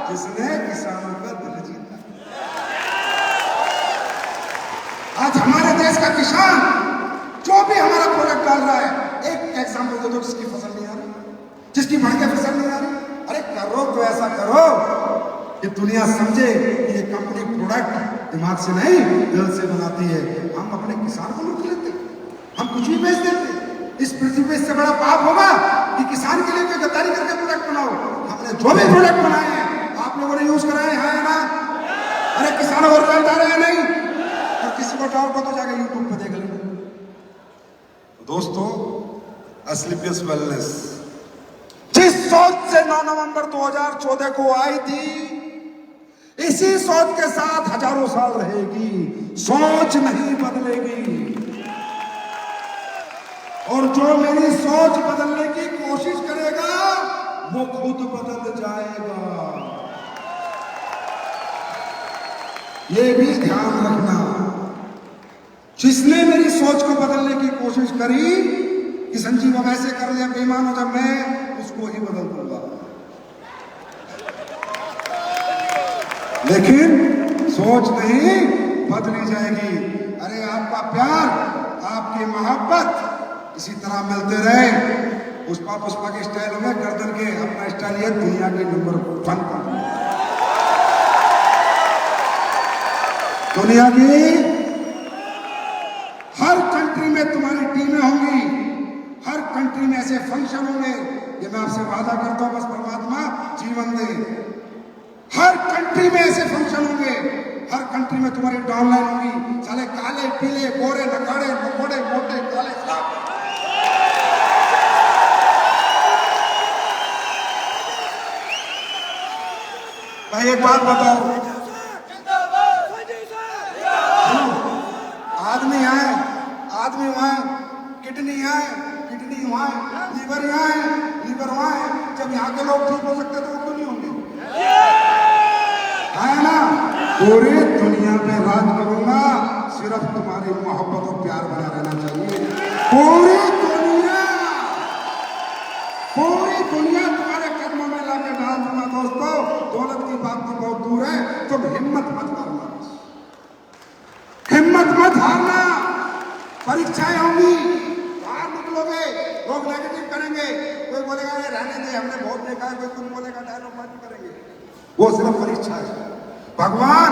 जिसने किसानों का दिल जीता। आज हमारे देश का किसान जो भी हमारा प्रोडक्ट डाल रहा है, एक एग्जाम्पल दे दो जिसकी फसल नहीं आ रही, जिसकी बढ़ के फसल नहीं आ रही। अरे करो तो ऐसा करो कि दुनिया समझे कि ये कंपनी प्रोडक्ट दिमाग से नहीं दिल से बनाती है। हम अपने किसान को लूट लेते, हम कुछ भी बेच देते। इस पृथ्वी पे इससे बड़ा पाप होगा कि किसान के लिए कोई गद्दारी करके प्रोडक्ट बनाओ। हमने जो भी प्रोडक्ट बनाए हैं आप लोगों ने यूज कराए हैं ना। अरे किसानों को रिजल्ट आ रहे हैं नहीं? और किसी को डाउट हो तो जाकर यूट्यूब पे देख लेना। दोस्तों, एसलीपीएस वेलनेस जिस सोच से 9 नवंबर 2014 को आई थी, इसी सोच के साथ हजारों साल रहेगी। सोच नहीं बदलेगी। और जो मेरी सोच बदलने की कोशिश करेगा वो खुद बदल जाएगा। ये भी ध्यान रखना। जिसने मेरी सोच को बदलने की कोशिश करी कि संजीव अब ऐसे कर ले, बेईमान हो जब मैं उसको ही बदल दूंगा। लेकिन सोच नहीं बदली जाएगी। अरे आपका प्यार, आपकी मोहब्बत इसी तरह मिलते रहे। पुष्पा पुष्पा के स्टाइल में गर्दन के अपना स्टाइल, ये दुनिया के नंबर 1 पर। दुनिया की हर कंट्री में तुम्हारी टीमें होंगी, हर कंट्री में ऐसे फंक्शन होंगे। ये मैं आपसे वादा करता हूं, बस परमात्मा जीवन दे। हर कंट्री में ऐसे फंक्शन होंगे, हर कंट्री में तुम्हारी डाउनलाइन होगी। साले काले पीले गोरे नकाड़े मकोड़े मोटे काले सब। भाई एक बात बताओ, आदमी वहां है, किडनी है, किडनी वहां है, लीवर यहाँ है, लीवर वहां है। जब यहाँ के लोग ठीक हो सकते तो वो क्यों नहीं होंगे? है ना? पूरी दुनिया पे राज करूंगा, सिर्फ तुम्हारी मोहब्बत और प्यार बना रहना चाहिए। पूरी दुनिया तुम्हारे कदमों में लाके डाल दूंगा। दोस्तों, दौलत की बात तो बहुत दूर है, तुम हिम्मत मत हारना, हिम्मत मत हारना। परीक्षाएं होंगी, बाहर निकलोगे, लोग नेगेटिव करेंगे। कोई बोलेगा ये रहने दे, हमने बहुत देखा है। कोई कुछ बोलेगा डायलॉग बाजी करेंगे। वो सिर्फ परीक्षा है। भगवान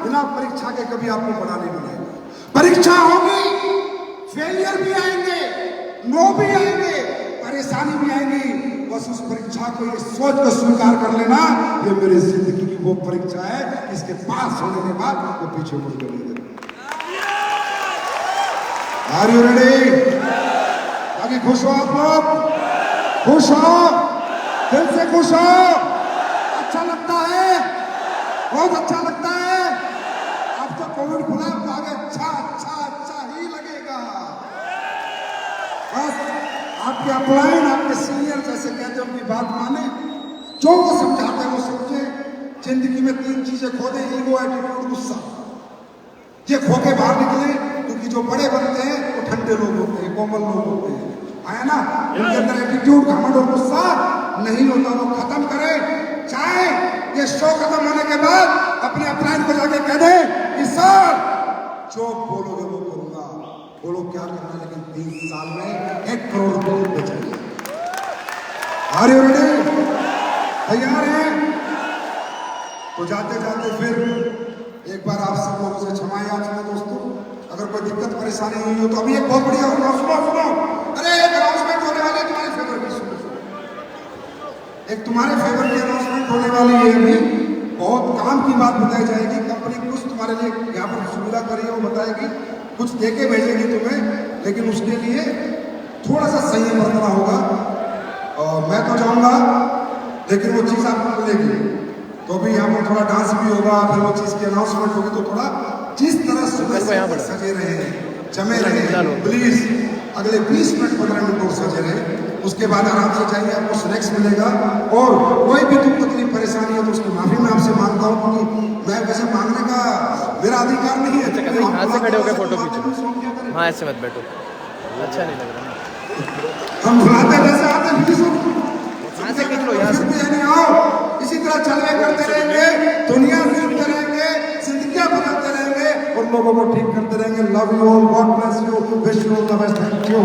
बिना परीक्षा के कभी आपको बड़ा नहीं बनाएगा। परीक्षा होगी, फेलियर भी आएंगे, नो भी आएंगे, परेशानी भी आएंगी। बस उस परीक्षा को ये सोच कर स्वीकार कर लेना, ये मेरी जिंदगी की वो परीक्षा है, इसके पास होने के बाद वो पीछे मुड़ कर नहीं देगा। Are you ready? बाकी खुश हो आप लोग? खुश हो? दिल से खुश हो? अच्छा लगता है? बहुत अच्छा लगता है। अब तो कोविड खुला, तो आगे अच्छा ही लगेगा। बस आपके अपलाइन, आपके सीनियर जैसे कहते हैं, उनकी बात माने, जो वो समझाते हैं वो समझे। जिंदगी में 3 चीजें खो दे, ईगो, एटीट्यूड, गुस्सा। ये खो के बाहर निकले, क्योंकि जो बड़े बनते हैं वो ठंडे लोग होते हैं, कोमल लोग होते हैं, है ना? उनके अंदर एटीट्यूड, घमंड और गुस्सा नहीं होता। वो खत्म करे। चाहे ये शो खत्म होने के बाद अपने अपलाइन को जाके कह दे कि सर जो बोलोगे वो करूंगा। बोलो क्या करना, लेकिन 30 साल में 1 करोड़ रुपए बचाइए। Are you ready? तैयार हैं? तो जाते जाते फिर एक बार आप सब लोगों से क्षमा याचना दोस्तों। अगर कोई दिक्कत परेशानी हुई हो तो अभी एक बहुत बढ़िया सुनो। अरे एक अनाउंसमेंट होने वाली है तुम्हारे फेवर की, सुनो। एक तुम्हारे फेवर की अनाउंसमेंट होने वाली है। अभी बहुत काम की बात बताई जाएगी। कंपनी कुछ तुम्हारे लिए यहाँ पर सुविधा करी है, वो बताएगी, कुछ देके भेजेगी तुम्हें, लेकिन उसके लिए थोड़ा सा संयम बरतना होगा। और मैं तो जाऊंगा, लेकिन वो चीज़ आपको मिलेगी। तो भी यहाँ पर थोड़ा डांस भी होगा, फिर वो चीज़ की अनाउंसमेंट होगी। तो थोड़ा जिस तरह सुबह से सजे रहे, जमे रहे, प्लीज अगले 20 मिनट 15 मिनट और सजे रहे। उसके बाद आराम से जाइए, आपको स्नैक्स मिलेगा। और कोई भी दुख तकलीफ परेशानी हो तो उसकी माफी मैं आपसे मांगता हूँ, क्योंकि मैं वैसे मांगने का मेरा अधिकार नहीं है। यहाँ से खड़े होकर फोटो खींचो। हाँ, ऐसे मत बैठो, अच्छा नहीं लग रहा। हम बुलाते जैसे आते यहाँ से खींच लो, यहाँ से आओ। इसी तरह चलवे करते रहेंगे, दुनिया जीतते रहेंगे, जिंदगियां बदलते रहेंगे और लोगों को ठीक करते रहेंगे। Love you all, God bless you, wish you all the best, thank you.